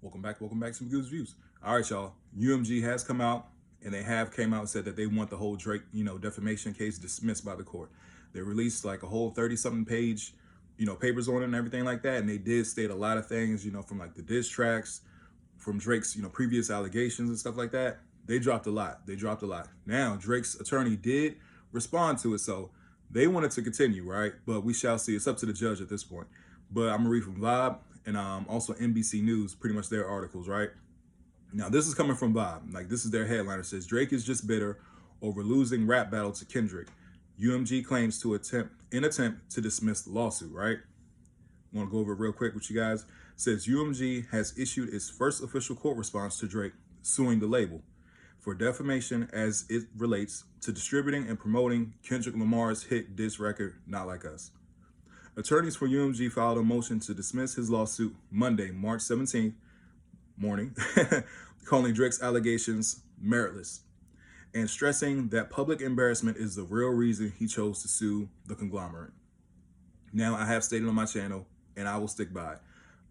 Welcome back to some Goose Views. All right, y'all. UMG has come out and they have came out and said that they want the whole Drake, defamation case dismissed by the court. They released like a whole 30-something page, papers on it and everything like that. And they did state a lot of things, from like the diss tracks, from Drake's, previous allegations and stuff like that. They dropped a lot. Now, Drake's attorney did respond to it. So they wanted to continue, right? But we shall see. It's up to the judge at this point. But I'm going to read from Vibe and also NBC News, pretty much their articles, right? Now, this is coming from Vibe. Like, this is their headliner. It says, Drake is just bitter over losing rap battle to Kendrick. UMG claims to attempt to dismiss the lawsuit, right? I want to go over it real quick with you guys. It says UMG has issued its first official court response to Drake suing the label for defamation as it relates to distributing and promoting Kendrick Lamar's hit diss record, Not Like Us. Attorneys for UMG filed a motion to dismiss his lawsuit Monday, March 17th morning, calling Drake's allegations meritless and stressing that public embarrassment is the real reason he chose to sue the conglomerate. Now, I have stated on my channel, and I will stick by it.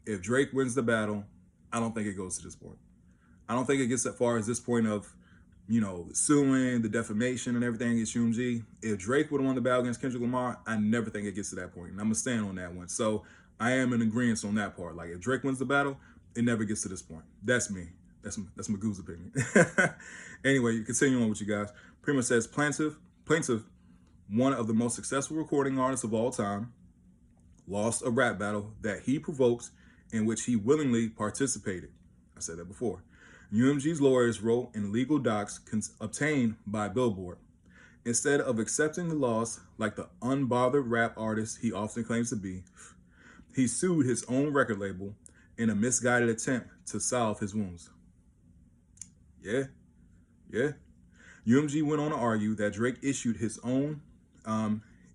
If Drake wins the battle, I don't think it goes to this point. I don't think it gets as far as this point of, suing, the defamation and everything against UMG. If Drake would have won the battle against Kendrick Lamar, I never think it gets to that point. And I'm going to stand on that one. So I am in agreement on that part. Like, if Drake wins the battle, it never gets to this point. That's me. That's Magoo's opinion. Anyway, you continue on with you guys. Pretty much says, plaintiff, one of the most successful recording artists of all time, lost a rap battle that he provoked in which he willingly participated. I said that before. UMG's lawyers wrote in legal docs obtained by Billboard. Instead of accepting the loss like the unbothered rap artist he often claims to be, he sued his own record label in a misguided attempt to salve his wounds. Yeah. UMG went on to argue that Drake issued his own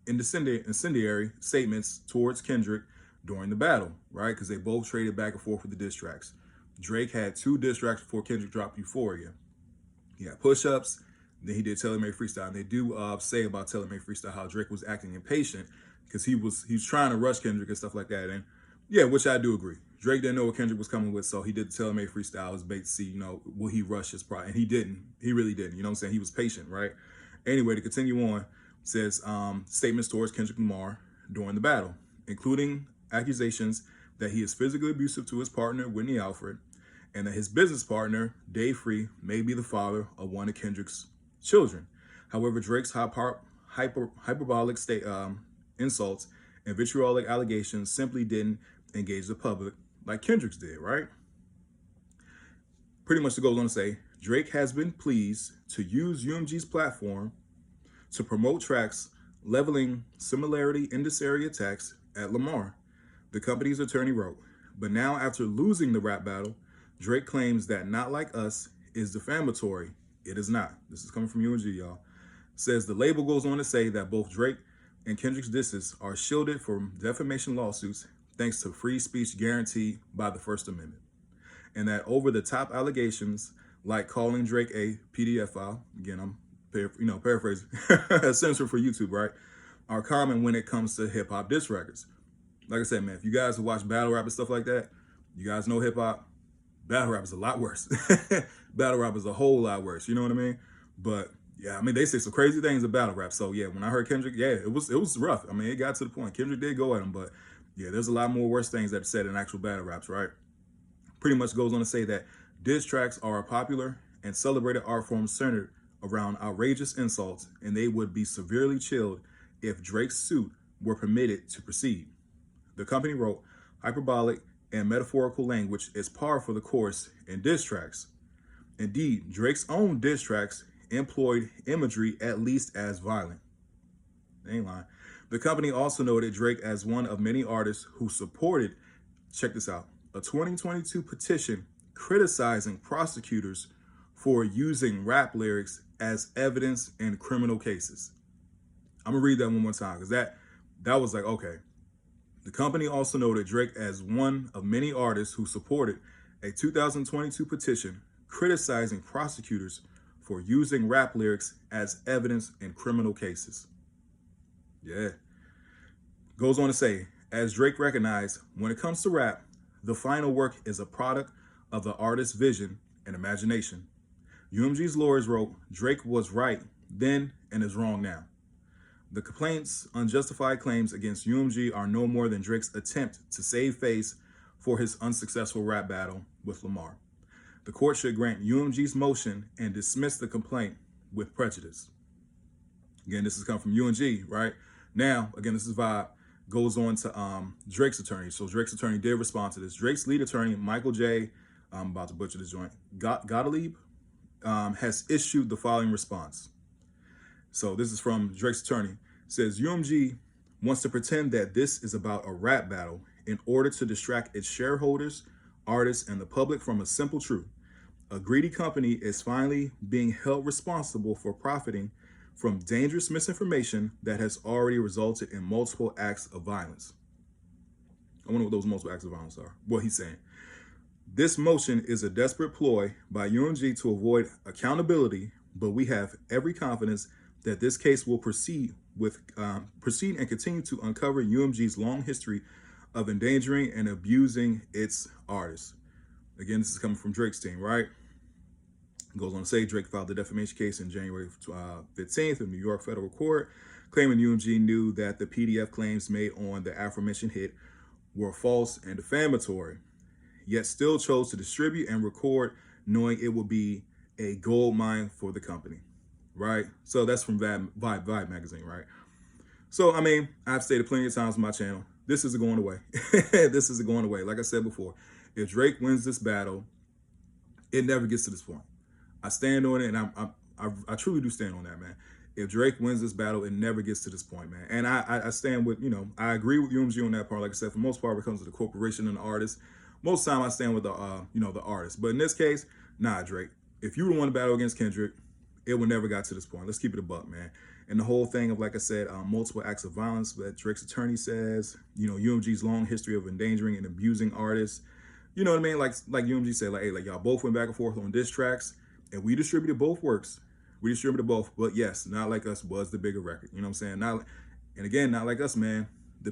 incendiary statements towards Kendrick during the battle, right? Because they both traded back and forth with the diss tracks. Drake had 2 diss tracks before Kendrick dropped Euphoria. He had Push-Ups, then he did Taylor Made Freestyle. And they do say about Taylor Made Freestyle how Drake was acting impatient because he was trying to rush Kendrick and stuff like that. And yeah, which I do agree. Drake didn't know what Kendrick was coming with, so he did Taylor Made Freestyle as bait to see, will he rush his pride? And he didn't. He really didn't. You know what I'm saying? He was patient, right? Anyway, to continue on, says statements towards Kendrick Lamar during the battle, including accusations that he is physically abusive to his partner, Whitney Alfred, and that his business partner, Dave Free, may be the father of one of Kendrick's children. However, Drake's hyperbolic insults and vitriolic allegations simply didn't engage the public like Kendrick's did, right? Pretty much it goes on to say, Drake has been pleased to use UMG's platform to promote tracks leveling similarity incendiary attacks at Lamar, the company's attorney wrote. But now, after losing the rap battle, Drake claims that Not Like Us is defamatory. It is not. This is coming from UMG, y'all. Says the label goes on to say that both Drake and Kendrick's disses are shielded from defamation lawsuits thanks to free speech guaranteed by the First Amendment. And that over-the-top allegations, like calling Drake a PDF file, again, I'm paraphrasing, censored for YouTube, right, are common when it comes to hip-hop diss records. Like I said, man, if you guys have watched battle rap and stuff like that, you guys know hip-hop, battle rap is a lot worse. Battle rap is a whole lot worse, you know what I mean? But yeah, I mean, they say some crazy things in battle rap. So yeah, when I heard Kendrick, yeah, it was rough. I mean, it got to the point. Kendrick did go at him, but yeah, there's a lot more worse things that are said in actual battle raps, right? Pretty much goes on to say that diss tracks are a popular and celebrated art form centered around outrageous insults, and they would be severely chilled if Drake's suit were permitted to proceed. The company wrote, hyperbolic and metaphorical language is par for the course in diss tracks. Indeed, Drake's own diss tracks employed imagery at least as violent. They ain't lying. The company also noted Drake as one of many artists who supported, check this out, a 2022 petition criticizing prosecutors for using rap lyrics as evidence in criminal cases. I'm gonna read that one more time because that was like, okay. The company also noted Drake as one of many artists who supported a 2022 petition criticizing prosecutors for using rap lyrics as evidence in criminal cases. Yeah. Goes on to say, as Drake recognized, when it comes to rap, the final work is a product of the artist's vision and imagination. UMG's lawyers wrote, Drake was right then and is wrong now. The complaint's unjustified claims against UMG are no more than Drake's attempt to save face for his unsuccessful rap battle with Lamar. The court should grant UMG's motion and dismiss the complaint with prejudice. Again, this has come from UMG, right? Now, again, this is Vibe. Goes on to Drake's attorney. So Drake's attorney did respond to this. Drake's lead attorney, Michael J., I'm about to butcher this joint, Gottlieb, has issued the following response. So this is from Drake's attorney. It says, UMG wants to pretend that this is about a rap battle in order to distract its shareholders, artists, and the public from a simple truth. A greedy company is finally being held responsible for profiting from dangerous misinformation that has already resulted in multiple acts of violence. I wonder what those multiple acts of violence are. What he's saying. This motion is a desperate ploy by UMG to avoid accountability, but we have every confidence that this case will proceed and continue to uncover UMG's long history of endangering and abusing its artists. Again, this is coming from Drake's team, right? It goes on to say Drake filed the defamation case in January 15th in New York federal court, claiming UMG knew that the PDF claims made on the aforementioned hit were false and defamatory, yet still chose to distribute and record, knowing it would be a gold mine for the company, right? So that's from Vibe magazine, right? So, I mean, I've stated plenty of times on my channel, this isn't going away. This isn't going away. Like I said before, if Drake wins this battle, it never gets to this point. I stand on it, and I truly do stand on that, man. If Drake wins this battle, it never gets to this point, man. And I stand with, I agree with UMG on that part. Like I said, for the most part, when it comes to the corporation and the artist, most of the time I stand with the, the artist. But in this case, nah, Drake. If you would have won the battle against Kendrick, it would never got to this point. Let's keep it a buck, man. And the whole thing of, like I said, multiple acts of violence that Drake's attorney says, UMG's long history of endangering and abusing artists. You know what I mean? Like UMG said, hey, y'all both went back and forth on diss tracks, and we distributed both works. We distributed both, but yes, Not Like Us was the bigger record. You know what I'm saying? And again, Not Like Us, man. The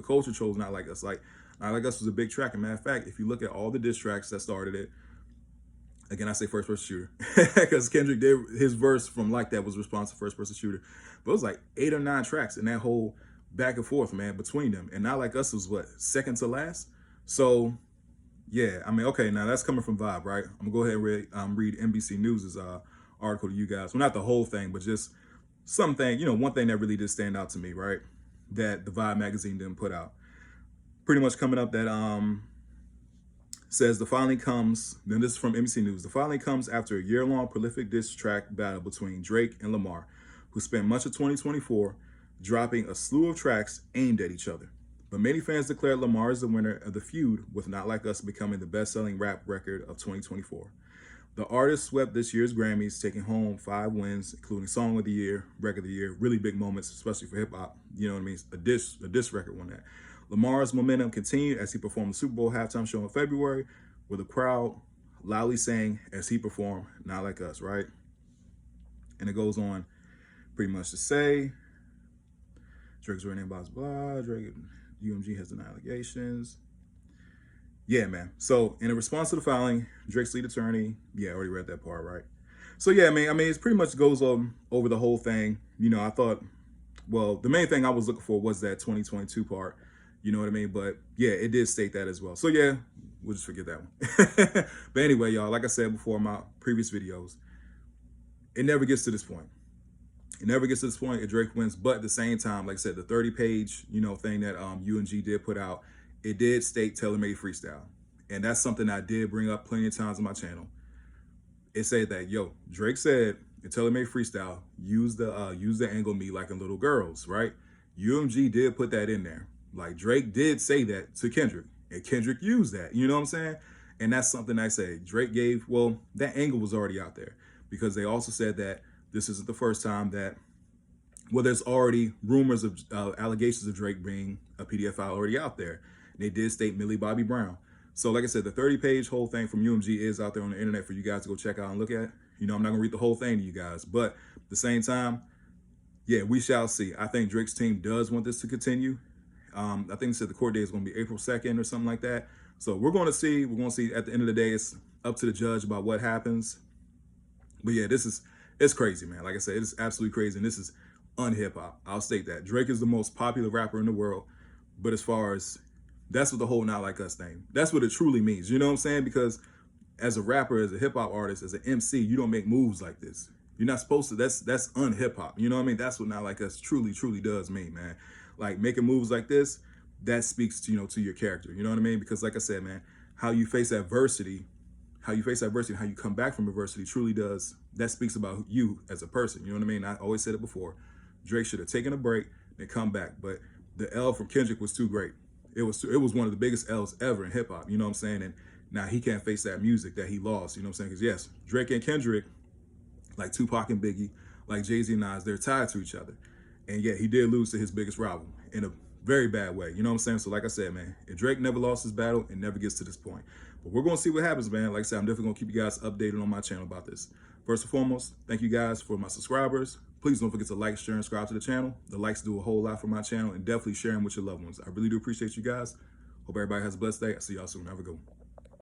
culture chose Not Like Us. Not Like Us was a big track. And matter of fact, if you look at all the diss tracks that started it, again, I say first person shooter because Kendrick did his verse from Like That was responsive first person shooter, but it was like 8 or 9 tracks in that whole back and forth, man, between them. And Not Like Us was what, second to last. So yeah, I mean, okay, now that's coming from Vibe, right? I'm gonna go ahead and read NBC News's article to you guys. Well, not the whole thing, but just something, one thing that really did stand out to me, right? That the Vibe magazine didn't put out. Pretty much coming up that says the filing comes, then this is from NBC News, the filing comes after a year-long prolific diss track battle between Drake and Lamar, who spent much of 2024 dropping a slew of tracks aimed at each other. But many fans declared Lamar as the winner of the feud, with Not Like Us becoming the best-selling rap record of 2024. The artist swept this year's Grammys, taking home 5 wins, including Song of the Year, Record of the Year, really big moments, especially for hip-hop. You know what I mean? A diss record won that. Lamar's momentum continued as he performed the Super Bowl halftime show in February, with the crowd loudly saying as he performed Not Like Us, right? And it goes on pretty much to say, Drake's written blah, blah, Drake, UMG has denied allegations. Yeah, man. So in a response to the filing, Drake's lead attorney, I already read that part, right? So yeah, man, I mean, it pretty much goes over the whole thing. I thought, well, the main thing I was looking for was that 2022 part. You know what I mean? But yeah, it did state that as well. So yeah, we'll just forget that one. But anyway, y'all, like I said before in my previous videos, it never gets to this point. It never gets to this point if Drake wins. But at the same time, like I said, the 30-page, thing that UMG did put out, it did state tailor-made freestyle. And that's something I did bring up plenty of times on my channel. It said that, Drake said in tailor-made freestyle, use the angle me like in Little Girls, right? UMG did put that in there. Like Drake did say that to Kendrick, and Kendrick used that, you know what I'm saying? And that's something I say Drake gave, well, that angle was already out there, because they also said that this isn't the first time that, well, there's already rumors of allegations of Drake being a PDF file already out there. And they did state Millie Bobby Brown. So like I said, the 30-page whole thing from UMG is out there on the internet for you guys to go check out and look at. I'm not gonna read the whole thing to you guys, but at the same time, yeah, we shall see. I think Drake's team does want this to continue. I think they said the court date is going to be April 2nd or something like that. So we're going to see. We're going to see at the end of the day. It's up to the judge about what happens. But yeah, it's crazy, man. Like I said, it's absolutely crazy, and this is unhip hop. I'll state that Drake is the most popular rapper in the world, but as far as that's what the whole "not like us" thing. That's what it truly means. You know what I'm saying? Because as a rapper, as a hip hop artist, as an MC, you don't make moves like this. You're not supposed to. That's unhip hop. You know what I mean? That's what "not like us" truly does mean, man. Like making moves like this, that speaks to to your character. You know what I mean? Because like I said, man, how you face adversity, and how you come back from adversity truly does. That speaks about you as a person. You know what I mean? I always said it before. Drake should have taken a break and come back, but the L from Kendrick was too great. It was one of the biggest L's ever in hip hop. You know what I'm saying? And now he can't face that music that he lost. You know what I'm saying? Because yes, Drake and Kendrick, like Tupac and Biggie, like Jay-Z and Nas, they're tied to each other. And yet he did lose to his biggest rival in a very bad way. You know what I'm saying? So like I said, man, if Drake never lost his battle, it never gets to this point. But we're going to see what happens, man. Like I said, I'm definitely going to keep you guys updated on my channel about this. First and foremost, thank you guys for my subscribers. Please don't forget to like, share, and subscribe to the channel. The likes do a whole lot for my channel, and definitely sharing with your loved ones. I really do appreciate you guys. Hope everybody has a blessed day. I'll see y'all soon. Have a good one.